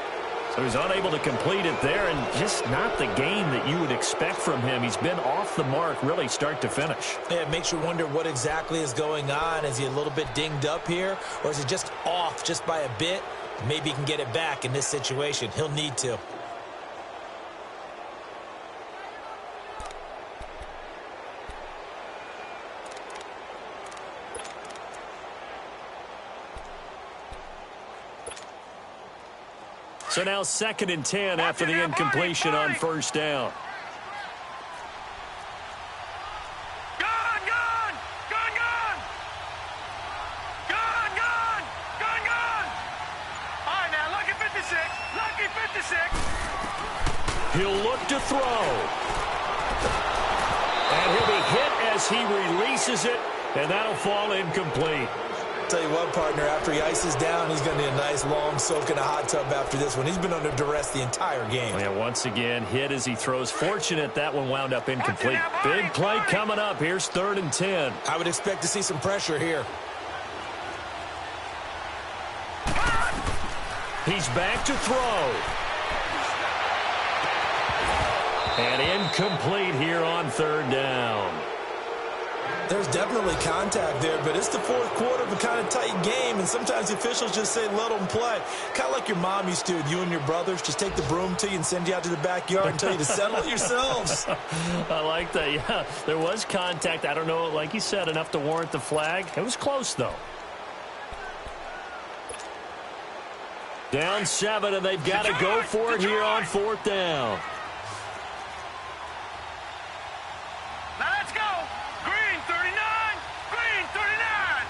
So he's unable to complete it there, and just not the game that you would expect from him. He's been off the mark really start to finish. Yeah, it makes you wonder what exactly is going on. Is he a little bit dinged up here, or is he just off just by a bit? Maybe he can get it back in this situation. He'll need to. So now 2nd and 10 after the incompletion on first down. Gun! All right, now, lucky 56. Lucky 56. He'll look to throw. And he'll be hit as he releases it, and that'll fall incomplete. Tell you what, partner, after he ices down, he's going to need a nice long soak in a hot tub after this one. He's been under duress the entire game. Yeah, once again, hit as he throws. Fortunate that one wound up incomplete. Big play coming up. Here's 3rd and 10. I would expect to see some pressure here. He's back to throw. And incomplete here on 3rd down. There's definitely contact there, but it's the fourth quarter of a kind of tight game, and sometimes the officials just say, let them play. Kind of like your mom used to with you and your brothers. Just take the broom to you and send you out to the backyard and tell you to settle it yourselves. I like that, yeah. There was contact. I don't know, like you said, enough to warrant the flag. It was close, though. Down 7, and they've got to go for it here on 4th down. Now let's go. Green 39. Green 39.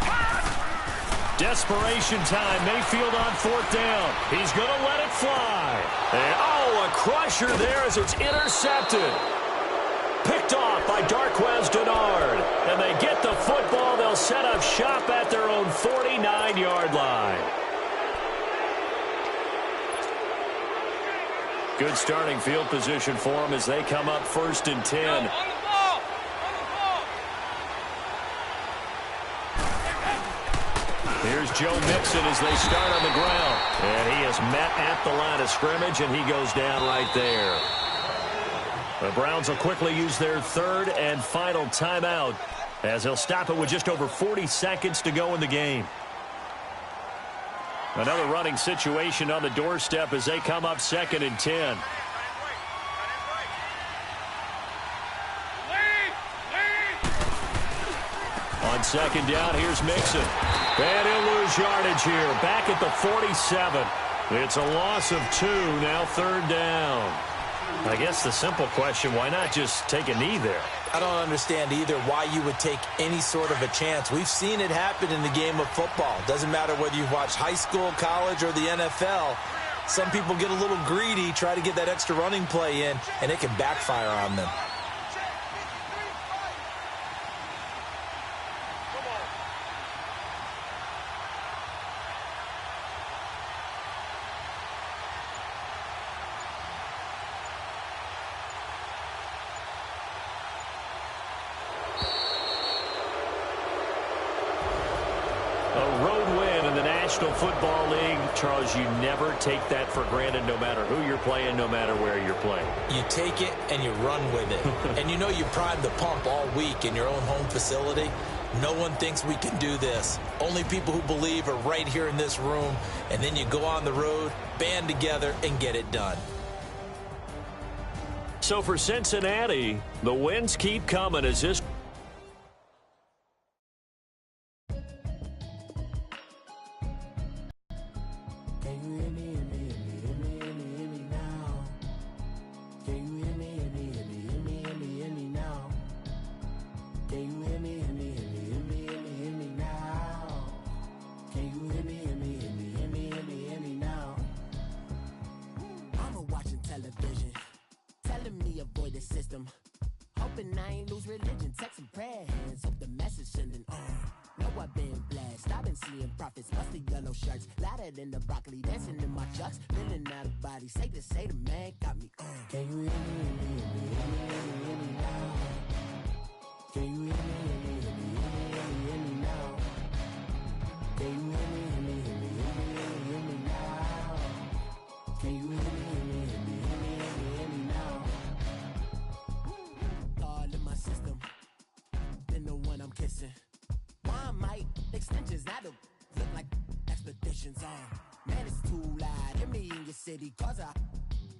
Pass. Desperation time. Mayfield on 4th down. He's going to let it fly. And, a crusher there as it's intercepted. Picked off by Darquez Denard. And they get the football. They'll set up shop at their own 49-yard line. Good starting field position for them as they come up 1st and 10. On the ball. Here's Joe Mixon as they start on the ground. And he is met at the line of scrimmage, and he goes down right there. The Browns will quickly use their 3rd and final timeout as they'll stop it with just over 40 seconds to go in the game. Another running situation on the doorstep as they come up 2nd and 10. On 2nd down, here's Mixon. And he'll lose yardage here. Back at the 47. It's a loss of 2, now 3rd down. I guess the simple question, why not just take a knee there? I don't understand either why you would take any sort of a chance. We've seen it happen in the game of football. Doesn't matter whether you watch high school, college, or the NFL. Some people get a little greedy, try to get that extra running play in, and it can backfire on them. Football League, Charles, you never take that for granted no matter who you're playing, no matter where you're playing. You take it and you run with it. And you know you primed the pump all week in your own home facility. No one thinks we can do this. Only people who believe are right here in this room. And then you go on the road, band together, and get it done. So for Cincinnati, the wins keep coming as this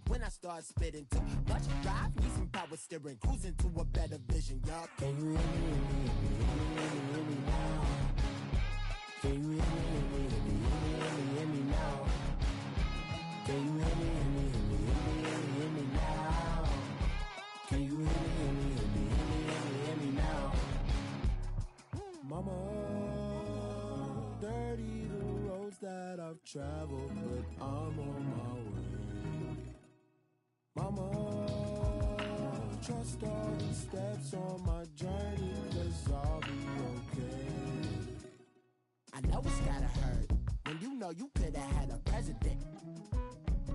when I start spitting too much drive, need some power steering, cruising to a better vision, y'all. Can you hear me, hear me now? Can you hear me, hear me now? Can you hear me, hear me now? Can you hear me now? Mama, dirty the roads that I've traveled, but I'm on my way. Mama, trust all the steps on my journey, 'cause I'll be okay. I know it's gotta hurt when you know you could've had a president.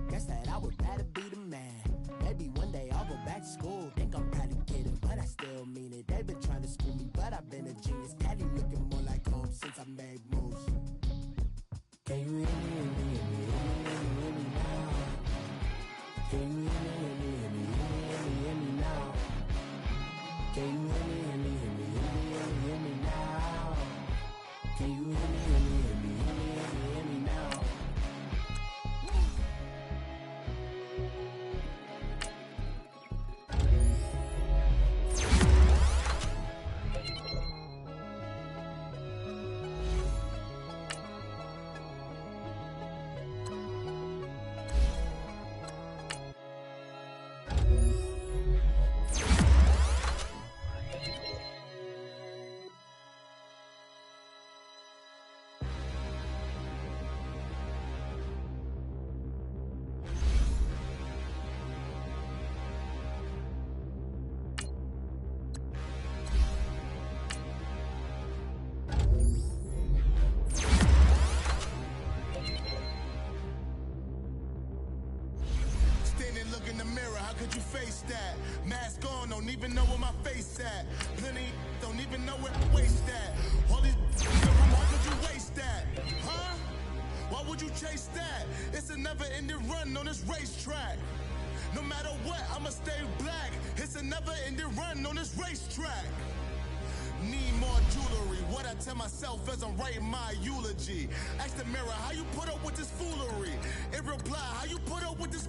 Guess that I would rather be the man. Maybe one day I'll go back to school. Think I'm probably kidding, but I still mean it. They've been trying to screw me, but I've been a genius. Daddy looking more like home since I made moves. Can you hear me, hear me now? Can you hear me, hear me now? Can you hear me, Can you hear me, hear me, hear me, hear me, hear me, hear me now? Look in the mirror, how could you face that? Mask on, don't even know where my face at. Plenty don't even know where to waste at. All these how could you waste that? Huh? Why would you chase that? It's a never-ending run on this racetrack. No matter what, I'ma stay black. It's a never-ending run on this racetrack. Need more jewelry, what I tell myself as I'm writing my eulogy. Ask the mirror, how you put up with this foolery? In reply, how you put up with this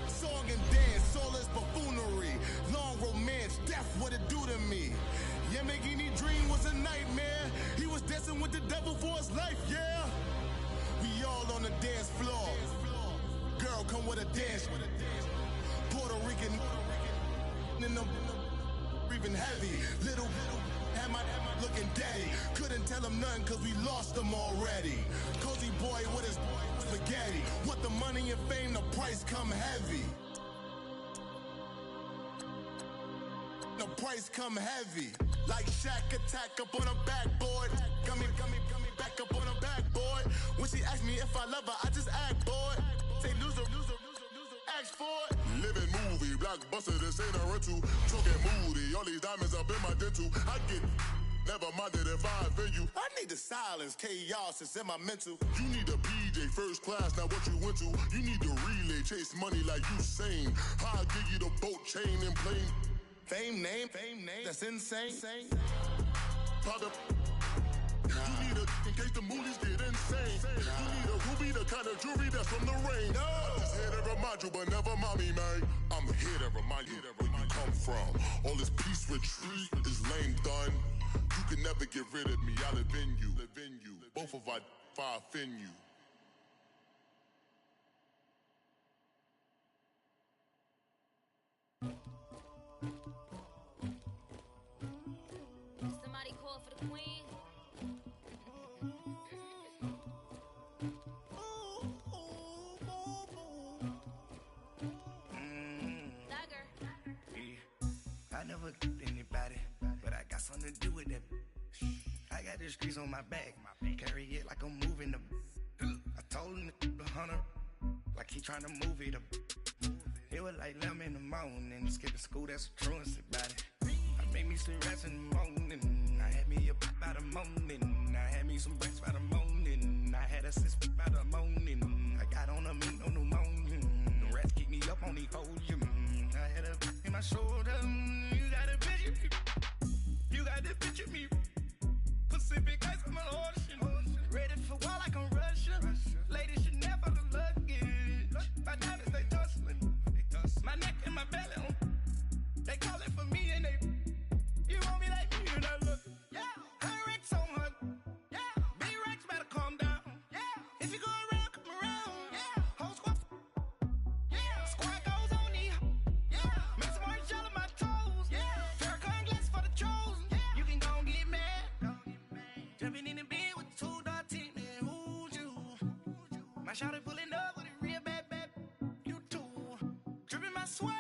song and dance, all this buffoonery. Long romance, death, what it do to me? Yamagini dream was a nightmare. He was dancing with the devil for his life, yeah. We all on the dance floor. Girl, come with a dance. Puerto Rican in them breathing heavy. Little had my looking daddy. Couldn't tell him nothing cause we lost him already. Cozy boy with his spaghetti. What the money and fame, the price come heavy. The price come heavy. Like Shaq attack up on a backboard. Got me back up on a backboard. When she asked me if I love her, I just act bored. Say loser, ask for it. Living movie, blockbuster, this ain't a rental. Talking moody, all these diamonds up in my dental. I get never minded if I offend you. I need the silence, chaos is in my mental. You need a PJ, first class, not what you went to. You need the relay, chase money like you sane. I'll give you the boat, chain, and plane. Fame name, that's insane. Father, you need a, in case the movies get insane. You need a ruby, the kind of jewelry that's from the rain. I'm just here to remind you, but never mommy, man. I'm here to remind you where you come from. All this peace retreat is lame done. You can never get rid of me, I live in you. Both of our fire offend you. Somebody call for the queen. I never killed anybody, but I got something to do with that. I got the streets on my back, carry it like I'm moving the. I told him the hunter, like he trying to move it up. It was like 11 in the morning, skipping school, that's a truancy about it. I made me some rats in the morning, I had me a pop by the morning, I had me some breaks by the morning, I had a sis by the morning, I got on a meat on the morning, the rats keep me up on the podium, I had a in my shoulder, you got a picture me, you got the picture me, Pacific ice on my ocean, ready for war like I'm Russian, ladies should never look luggage, my diamonds they tussling, my neck and my belly on, they calling for me and they, you want me like me and I look, yeah, high Rex on her, yeah, B-Rex better calm down, yeah, if you go around, come around, yeah, whole squad, yeah, squad goes on the, yeah, make some orange gel on my toes, yeah, Farrakhan glass for the chosen, yeah, you can go and get mad, jumping in the bed with 2 dark teeth, man, who's you, my shawty pulling up with a real bad, you too, dripping my swag,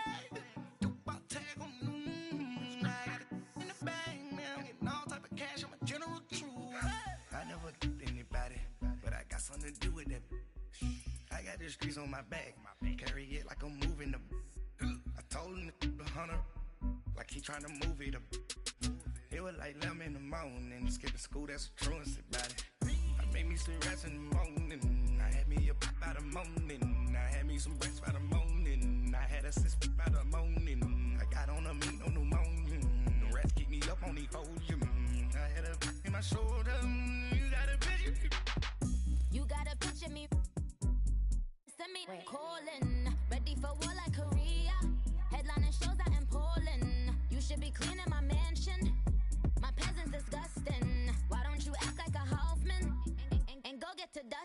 something to do with that. I got the streets on my back, carry it like I'm moving the. I told him the hunter, like he trying to move it up. It was like 11 in the morning, skipping school, that's a truancy about it. I made me some rats in the morning, I had me a pop by the morning, I had me some breaks by the morning, I had a sis by the morning, I got on a meat on the morning, the rats keep me up on the podium, I had a in my shoulder, you to dust.